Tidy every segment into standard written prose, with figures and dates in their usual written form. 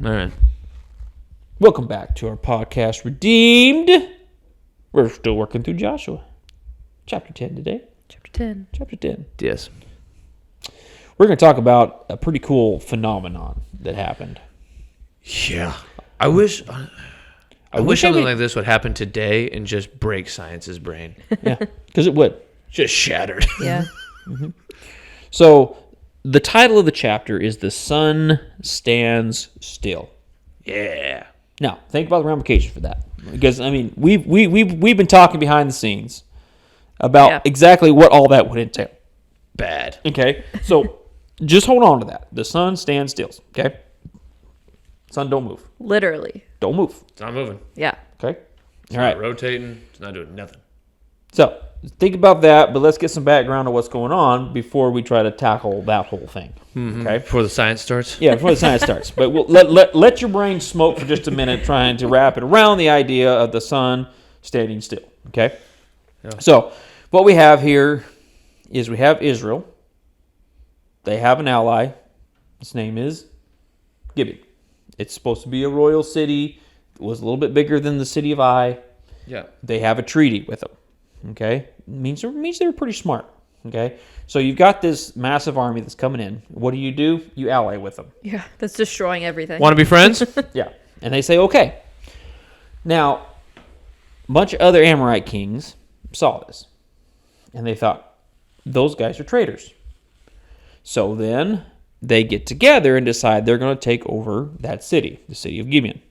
All right. Welcome back to our podcast, Redeemed. We're still working through Joshua. Chapter 10 today. Chapter 10. Chapter 10. Yes. We're going to talk about a pretty cool phenomenon that happened. Yeah. I wish wish something like this would happen today and just break science's brain. Yeah, because it would. Just shattered. Yeah. So the title of the chapter is "The Sun Stands Still." Yeah. Now, think about the ramifications for that, because I mean, we've been talking behind the scenes about exactly what all that would entail. Bad. Okay, so just hold on to that. The sun stands still. Okay, sun don't move. Literally. Don't move. It's not moving. Yeah. Okay, It's all right. not rotating. It's not doing nothing. So think about that, but let's get some background on what's going on before we try to tackle that whole thing. Okay. Before the science starts? Yeah, before the science starts. But we'll let your brain smoke for just a minute trying to wrap it around the idea of the sun standing still. Okay? Yeah. So what we have here is we have Israel. They have an ally. His name is Gibeon. It's supposed to be a royal city. It was a little bit bigger than the city of Ai. Yeah. They have a treaty with them. Okay? Means they're pretty smart. Okay? So you've got this massive army that's coming in. What do? You ally with them. Yeah. That's destroying everything. Want to be friends? Yeah. And they say, okay. Now, a bunch of other Amorite kings saw this. And they thought, those guys are traitors. So then they get together and decide they're going to take over that city, the city of Gibeon.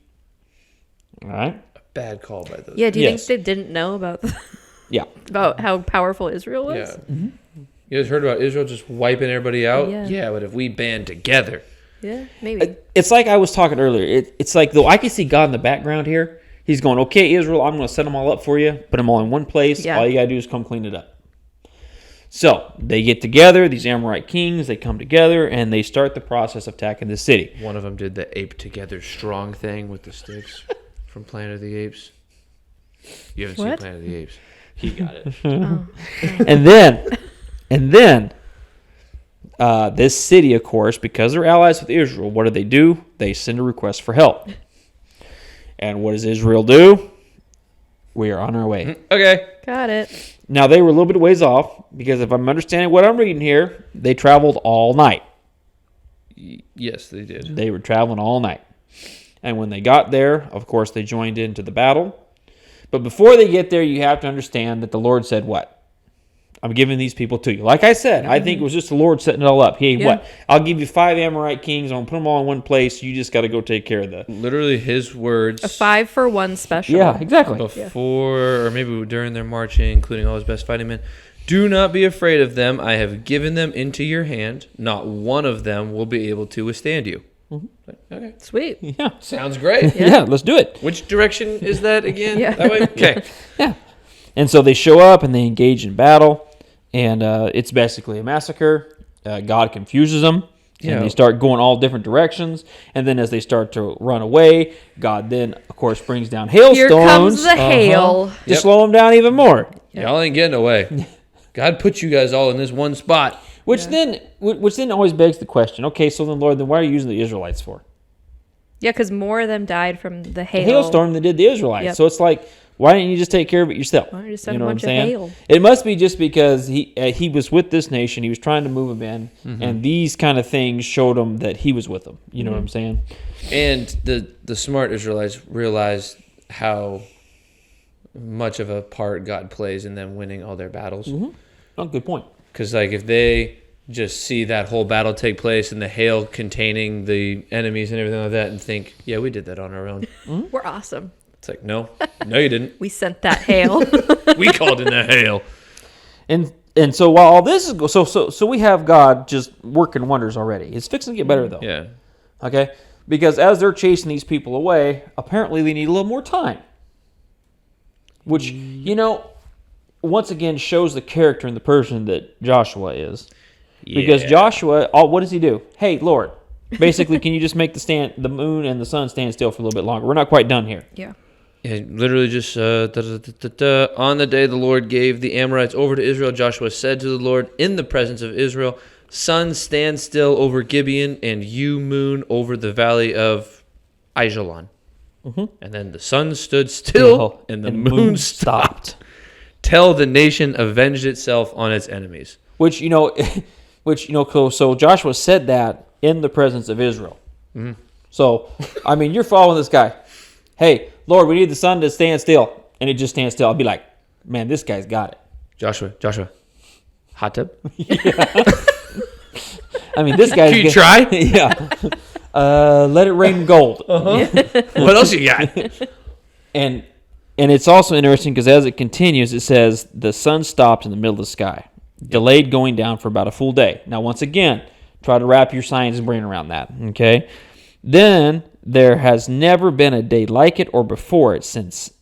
All right? Bad call by those. Yeah. Do you Yes. think they didn't know about Yeah. about how powerful Israel was? Yeah. You guys heard about Israel just wiping everybody out? Yeah. But if we band together. Yeah. Maybe. It's like I was talking earlier. It's like, though I can see God in the background here. He's going, okay, Israel, I'm going to set them all up for you. Put them all in one place. Yeah. All you got to do is come clean it up. So they get together, these Amorite kings, they come together, and they start the process of attacking the city. One of them did the ape together strong thing with the sticks from Planet of the Apes. You haven't seen What? Planet of the Apes. He got it. And then, this city, of course, because they're allies with Israel, what do? They send a request for help. And what does Israel do? We are on our way. Okay. Got it. Now, they were a little bit of ways off, because if I'm understanding what I'm reading here, they traveled all night. Yes, they did. They were traveling all night. And when they got there, of course, they joined into the battle. But before they get there, you have to understand that the Lord said what? I'm giving these people to you. Like I said, I think it was just the Lord setting it all up. Hey, what? I'll give you 5 Amorite kings. I'm going to put them all in one place. You just got to go take care of the... Literally his words. A 5-for-1 special. Yeah, exactly. Before, or maybe during their marching, including all his best fighting men. Do not be afraid of them. I have given them into your hand. Not one of them will be able to withstand you. Okay. Sweet. Yeah. Sounds great. Yeah, let's do it. Which direction is that again? Yeah. That way? Okay. Yeah. And so they show up and they engage in battle. And it's basically a massacre. God confuses them. And they start going all different directions. And then as they start to run away, God then, of course, brings down hailstones. Here comes the hail. To slow them down even more. Y'all ain't getting away. God put you guys all in this one spot. Which then always begs the question, okay, so then, Lord, then why are you using the Israelites for? Yeah, because more of them died from the hail. The hailstorm than did the Israelites. Yep. So it's like, why didn't you just take care of it yourself? Why don't you just send You know a what I'm bunch of saying? hail? It must be just because he was with this nation. He was trying to move them in, and these kind of things showed him that he was with them. You know what I'm saying? And the smart Israelites realized how much of a part God plays in them winning all their battles. Oh, good point. Because like if they just see that whole battle take place and the hail containing the enemies and everything like that and think, yeah, we did that on our own. We're awesome. It's like, no, you didn't. We sent that hail. We called in the hail. And so while all this is so we have God just working wonders already. It's fixing to get better though. Yeah. Okay? Because as they're chasing these people away, apparently they need a little more time. Which, once again shows the character and the person that Joshua is. Because Joshua, what does he do? Hey, Lord, basically, can you just make the moon and the sun stand still for a little bit longer? We're not quite done here. Yeah. It literally just, on the day the Lord gave the Amorites over to Israel, Joshua said to the Lord in the presence of Israel, sun, stand still over Gibeon, and you, moon, over the valley of Aijalon. Mm-hmm. And then the sun stood still, and the moon stopped. Till the nation avenged itself on its enemies. Which, so Joshua said that in the presence of Israel. Mm-hmm. So, I mean, you're following this guy. Hey, Lord, we need the sun to stand still. And it just stands still. I'll be like, man, this guy's got it. Joshua, hot tub? I mean, this guy's Can you good. try? Yeah. Let it rain gold. What else you got? And it's also interesting because as it continues, it says the sun stopped in the middle of the sky, delayed going down for about a full day. Now, once again, try to wrap your science and brain around that, okay? Then there has never been a day like it or before it since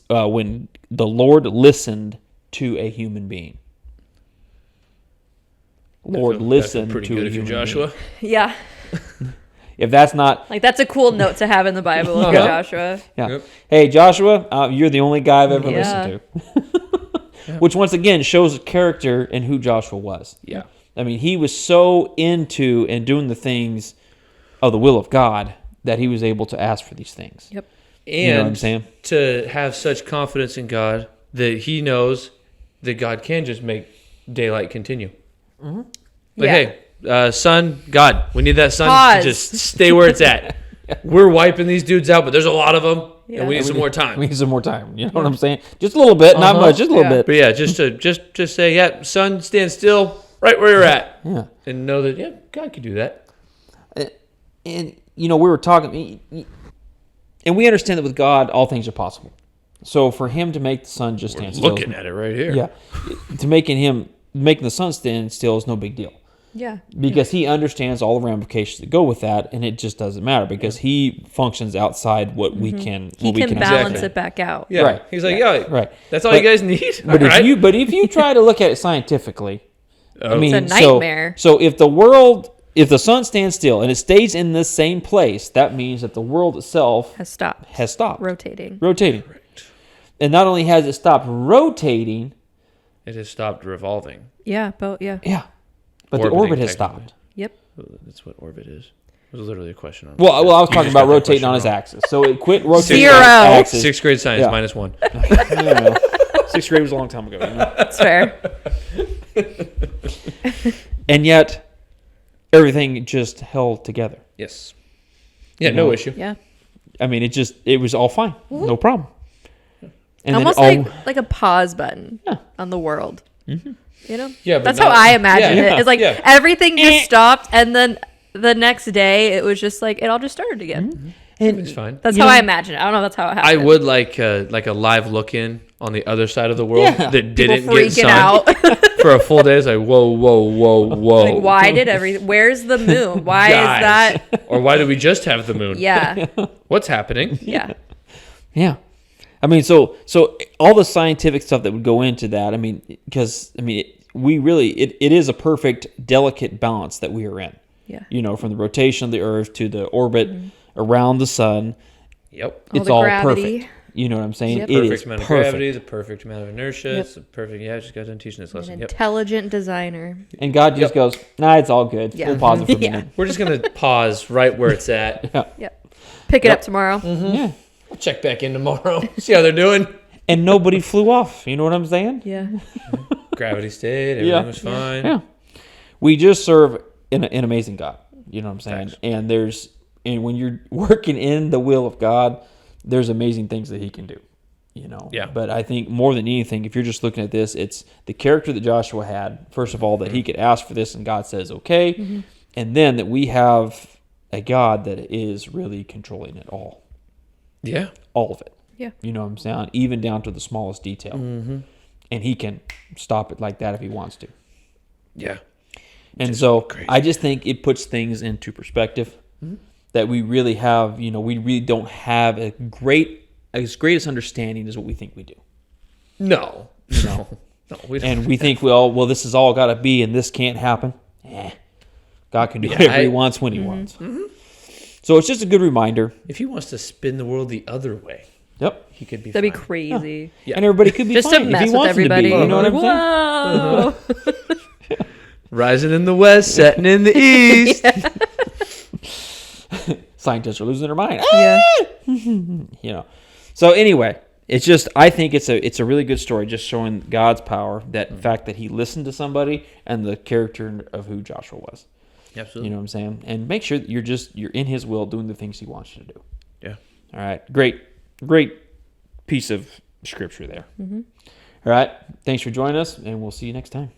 when the Lord listened to a human being. Lord listened pretty to good a if you're human Joshua. being. Yeah. If that's not... Like, that's a cool note to have in the Bible if you're Joshua. Yeah. Yep. Hey, Joshua, you're the only guy I've ever Yeah. listened to. Which, once again, shows the character and who Joshua was. Yeah. I mean, he was so into and doing the things of the will of God that he was able to ask for these things. Yep. And You know what I'm saying? to have such confidence in God that he knows that God can just make daylight continue. Mm-hmm. Like, hey, sun, God, we need that sun Pause. to just stay where it's at. We're wiping these dudes out, but there's a lot of them, Yeah. and we need some more time. We need some more time. You know what I'm saying? Just a little bit, not much, just a little Yeah. bit. But yeah, just to just say, yeah, sun, stand still, right where you're at, Yeah. and know that God can do that. And, we were talking, and we understand that with God, all things are possible. So for him to make the sun just stand still. Looking at it right here. Yeah. To making the sun stand still is no big deal. Yeah. Because he understands all the ramifications that go with that, and it just doesn't matter because he functions outside what we can. He what we can can balance understand. it back out. Yeah. Right. He's like, yeah, Right. that's all But- you guys need. But All if right. if you try to look at it scientifically, I mean, It's a nightmare. So if the sun stands still and it stays in the same place, that means that the world itself Has stopped. has stopped Rotating. rotating. And not only has it stopped rotating, It has stopped revolving. Yeah. But yeah. yeah, but Orbiting, the orbit has technically. stopped. Yep. That's what orbit is. It was literally a question on. Well, I was You talking just about got the rotating question on his wrong. axis. So it quit rotating Zero. on its axis. Sixth grade science Yeah. -1. I don't know. Sixth grade was a long time ago. That's fair. And yet, everything just held together. Yes. Yeah, no issue. Yeah. I mean, it was all fine. No problem. And Almost then like a pause button Yeah. on the world. You know? Yeah, but That's not- how I imagine yeah, it. It's like yeah. everything just stopped, and then the next day it was just like it all just started again. and It's fine. That's You how know- I imagine it. I don't know if that's how it I happened. would like a live look in on the other side of the world Yeah. that People didn't get freaking sun out. for a full day. It's like whoa. Like, why did where's the moon? Why Guys. is that? Or why did we just have the moon? Yeah. What's happening? Yeah. yeah, I mean, so all the scientific stuff that would go into that. I mean, because it is a perfect, delicate balance that we are in. Yeah. From the rotation of the Earth to the orbit around the sun. Yep. All It's the all gravity. perfect. You know what I'm saying? Yep. It Perfect is amount of perfect. gravity, the perfect amount of inertia. Yep. It's a perfect. Yeah, I just got done teaching this An lesson. Yep. intelligent designer. And God just goes, nah, it's all good. Yeah. We'll pause it for a Yeah. minute. We're just gonna pause right where it's at. Yep. Pick it up tomorrow. Yeah. We'll check back in tomorrow. See how they're doing. And nobody flew off. You know what I'm saying? Yeah. Gravity stayed. Everything Yeah. was fine. Yeah. We just serve an amazing God. You know what I'm saying? Thanks. And when you're working in the will of God, there's amazing things that he can do. Yeah. But I think more than anything, if you're just looking at this, it's the character that Joshua had. First of all, that he could ask for this and God says, okay. And then that we have a God that is really controlling it all. Yeah. All of it. Yeah. You know what I'm saying? Even down to the smallest detail. And he can stop it like that if he wants to. Yeah. And so crazy. I just think it puts things into perspective that we really have, we really don't have as greatest understanding as what we think we do. No. No. We don't. And we think, well, this is all got to be and this can't happen. God can do Yeah, whatever he wants when he wants. So it's just a good reminder. If he wants to spin the world the other way, Yep. he could be. That'd be fine. crazy. Yeah. And everybody could be Just fine to if mess he with wants everybody. them to be. You know what I'm saying? Whoa. Rising in the west, setting in the east. scientists are losing their mind. Yeah. You know. So anyway, it's just I think it's a really good story, just showing God's power, that fact that He listened to somebody, and the character of who Joshua was. Absolutely. You know what I'm saying? And make sure that you're in His will, doing the things He wants you to do. Yeah. All right. Great piece of scripture there. All right. Thanks for joining us, and we'll see you next time.